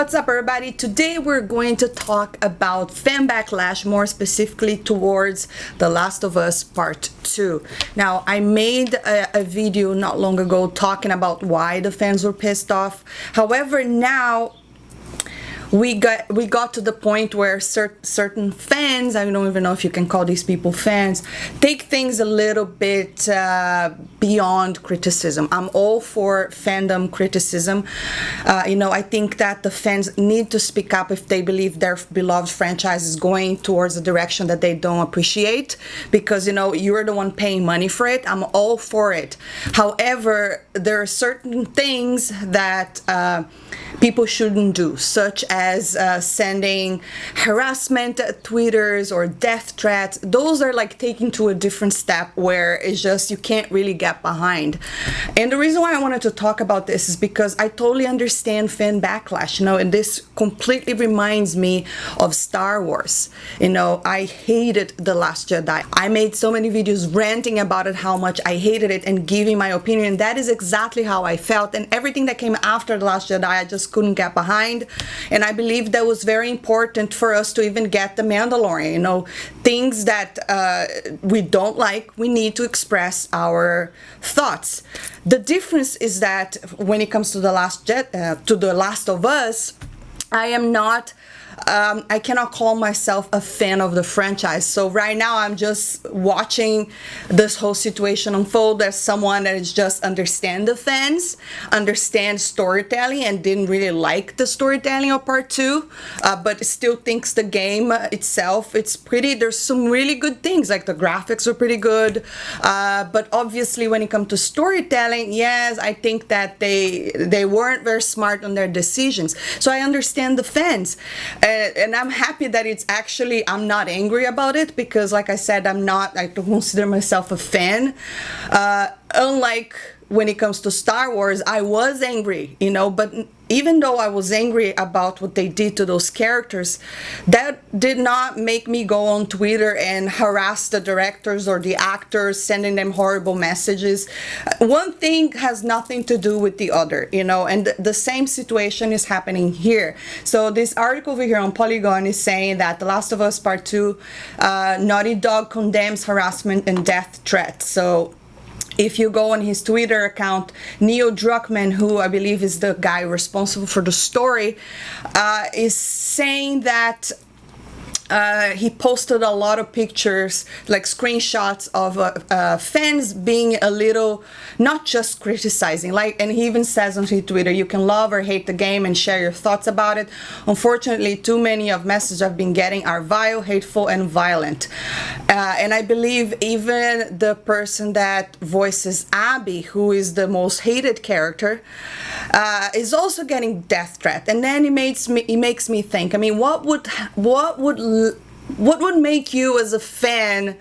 What's up, everybody? Today we're going to talk about fan backlash, more specifically towards The Last of Us Part 2. Now, I made a video not long ago talking about why the fans were pissed off. However, now we got to the point where certain fans, I don't even know if you can call these people fans, take things a little bit beyond criticism. I'm all for fandom criticism. I think that the fans need to speak up if they believe their beloved franchise is going towards a direction that they don't appreciate, because you're the one paying money for it. I'm all for it. However, there are certain things that people shouldn't do, such as sending harassment tweeters or death threats. Those are like taking to a different step where it's just you can't really get behind. And the reason why I wanted to talk about this is because I totally understand fan backlash, and this completely reminds me of Star Wars. I hated The Last Jedi. I made so many videos ranting about it, how much I hated it, and giving my opinion. That is exactly how I felt, and everything that came after The Last Jedi I just couldn't get behind. And I believe that was very important for us to even get The Mandalorian. Things that we don't like, we need to express our thoughts. The difference is that when it comes to The Last of Us, I am not I cannot call myself a fan of the franchise. So right now I'm just watching this whole situation unfold as someone that is just understand the fans, understand storytelling, and didn't really like the storytelling of part 2, but still thinks the game itself, it's pretty, there's some really good things, like the graphics are pretty good, but obviously when it comes to storytelling, yes, I think that they weren't very smart on their decisions. So I understand the fans. And I'm happy that it's actually, I'm not angry about it, because like I said, I don't consider myself a fan. Unlike when it comes to Star Wars, I was angry, but even though I was angry about what they did to those characters, that did not make me go on Twitter and harass the directors or the actors, sending them horrible messages. One thing has nothing to do with the other, and the same situation is happening here. So this article over here on Polygon is saying that The Last of Us Part 2, Naughty Dog condemns harassment and death threats. So if you go on his Twitter account, Druckmann, who I believe is the guy responsible for the story, is saying that he posted a lot of pictures, like screenshots of fans being a little, not just criticizing, and he even says on his Twitter, you can love or hate the game and share your thoughts about it. Unfortunately, too many of messages I've been getting are vile, hateful, and violent. And I believe even the person that voices Abby, who is the most hated character, is also getting death threat. And then it makes me think, what would make you as a fan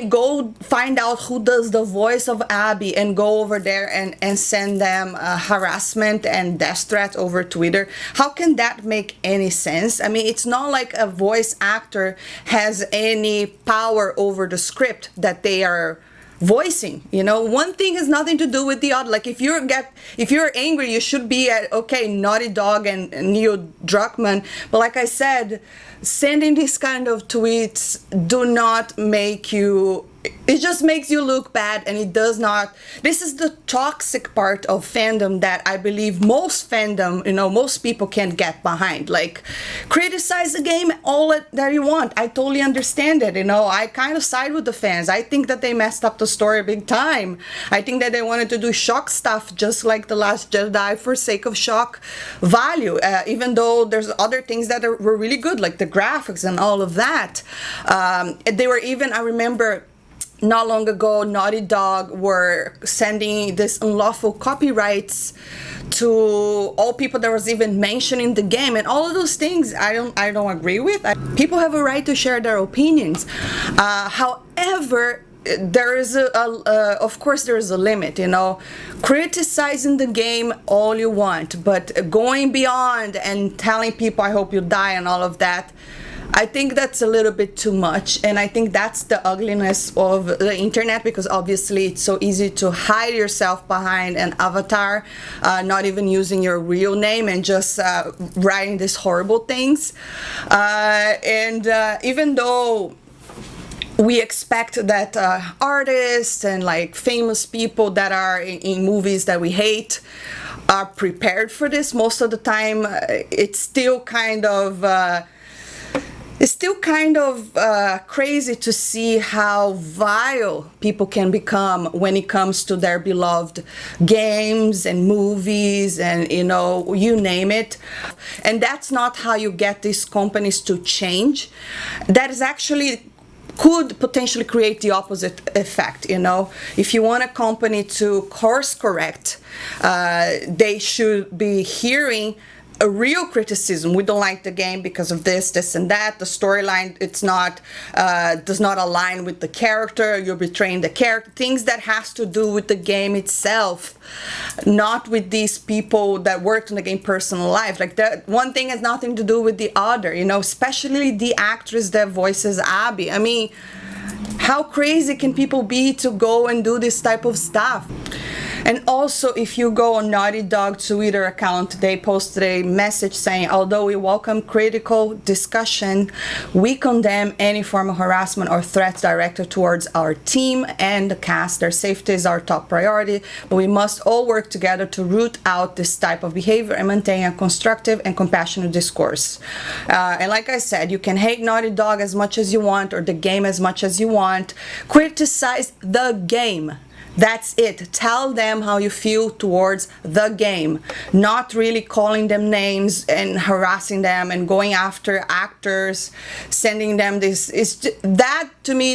go find out who does the voice of Abby and go over there and send them harassment and death threats over Twitter? How can that make any sense? It's not like a voice actor has any power over the script that they are voicing. One thing has nothing to do with the other. Like if you're angry, you should be at, okay, Naughty Dog and Druckmann, but like I said, sending these kind of tweets do not make you, it just makes you look bad, and it does not. This is the toxic part of fandom that I believe most fandom, most people can't get behind. Like, criticize the game all that you want. I totally understand it. I kind of side with the fans. I think that they messed up the story big time. I think that they wanted to do shock stuff just like The Last Jedi for sake of shock value, even though there's other things that were really good, like the graphics and all of that. They were even, I remember not long ago, Naughty Dog were sending this unlawful copyrights to all people that was even mentioned in the game, and all of those things I don't agree with. People have a right to share their opinions. However, there is of course there is a limit. Criticizing the game all you want, but going beyond and telling people I hope you die and all of that, I think that's a little bit too much, and I think that's the ugliness of the internet, because obviously it's so easy to hide yourself behind an avatar, not even using your real name, and just writing these horrible things. And even though we expect that artists and like famous people that are in movies that we hate are prepared for this, most of the time it's still kind of crazy to see how vile people can become when it comes to their beloved games and movies and, you know, you name it. And that's not how you get these companies to change. That is actually could potentially create the opposite effect, you know. If you want a company to course correct, they should be hearing a real criticism. We don't like the game because of this, this, and that. The storyline, it's not does not align with the character. You're betraying the character. Things that has to do with the game itself, not with these people that worked in the game personal life. Like that, one thing has nothing to do with the other. You know, especially the actress that voices Abby. I mean, how crazy can people be to go and do this type of stuff? And also, if you go on Naughty Dog Twitter account, they posted a message saying, although we welcome critical discussion, we condemn any form of harassment or threats directed towards our team and the cast. Their safety is our top priority, but we must all work together to root out this type of behavior and maintain a constructive and compassionate discourse. And like I said, you can hate Naughty Dog as much as you want, or the game as much as you want. Criticize the game. That's it. Tell them how you feel towards the game, not really calling them names and harassing them and going after actors, sending them this. That to me,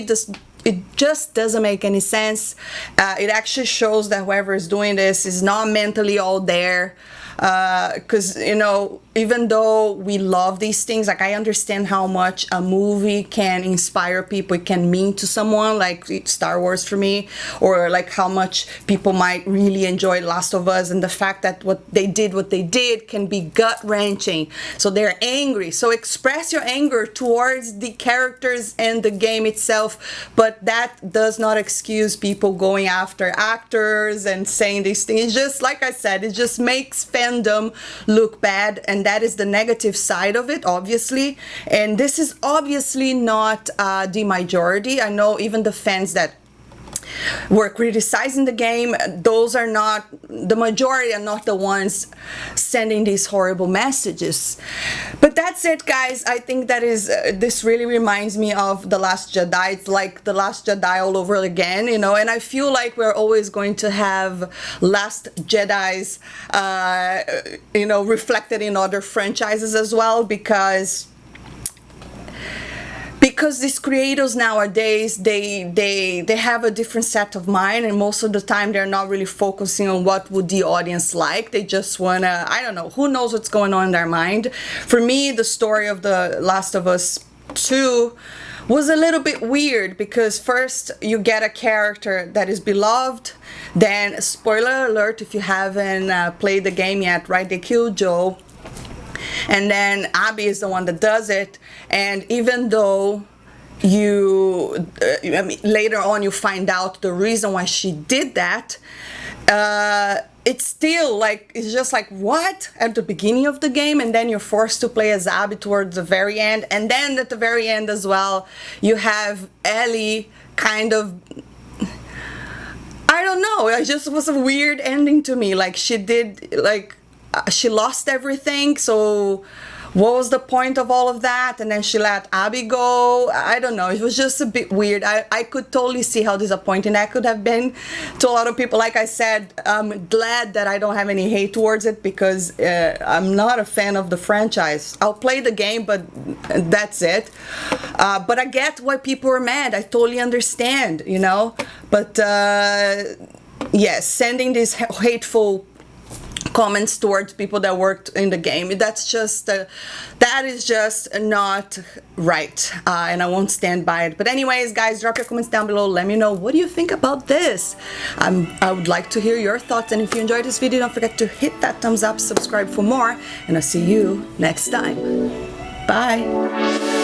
it just doesn't make any sense. It actually shows that whoever is doing this is not mentally all there. Because, you know, even though we love these things, like I understand how much a movie can inspire people, it can mean to someone, like Star Wars for me, or like how much people might really enjoy Last of Us, and the fact that what they did can be gut-wrenching. So they're angry. So express your anger towards the characters and the game itself, but that does not excuse people going after actors and saying these things. It's just, like I said, it just makes fandom look bad, and that is the negative side of it, obviously. And this is obviously not the majority. I know even the fans that were criticizing the game, those are not the majority, are not the ones sending these horrible messages. But that's it, guys. I think that is this really reminds me of The Last Jedi. It's like The Last Jedi all over again, you know. And I feel like we're always going to have Last Jedis you know, reflected in other franchises as well, because these creators nowadays, they have a different set of mind, and most of the time they're not really focusing on what would the audience like. They just wanna, I don't know, who knows what's going on in their mind. For me, the story of The Last of Us 2 was a little bit weird, because first you get a character that is beloved, then, spoiler alert if you haven't played the game yet, right, they kill Joel. And then Abby is the one that does it, and even though you I mean, later on you find out the reason why she did that, it's still like, it's just like, what, at the beginning of the game, and then you're forced to play as Abby towards the very end, and then at the very end as well you have Ellie kind of, I don't know, it just was a weird ending to me. Like she did, like she lost everything, so what was the point of all of that? And then she let Abby go. I don't know, it was just a bit weird. I could totally see how disappointing that could have been to a lot of people. Like I said, I'm glad that I don't have any hate towards it, because I'm not a fan of the franchise. I'll play the game, but that's it. But I get why people are mad. I totally understand, you know. But yes, sending these hateful comments towards people that worked in the game, that's just that is just not right, and I won't stand by it. But anyways, guys, drop your comments down below. Let me know, what do you think about this? I would like to hear your thoughts, and if you enjoyed this video, don't forget to hit that thumbs up, subscribe for more, and I'll see you next time. Bye.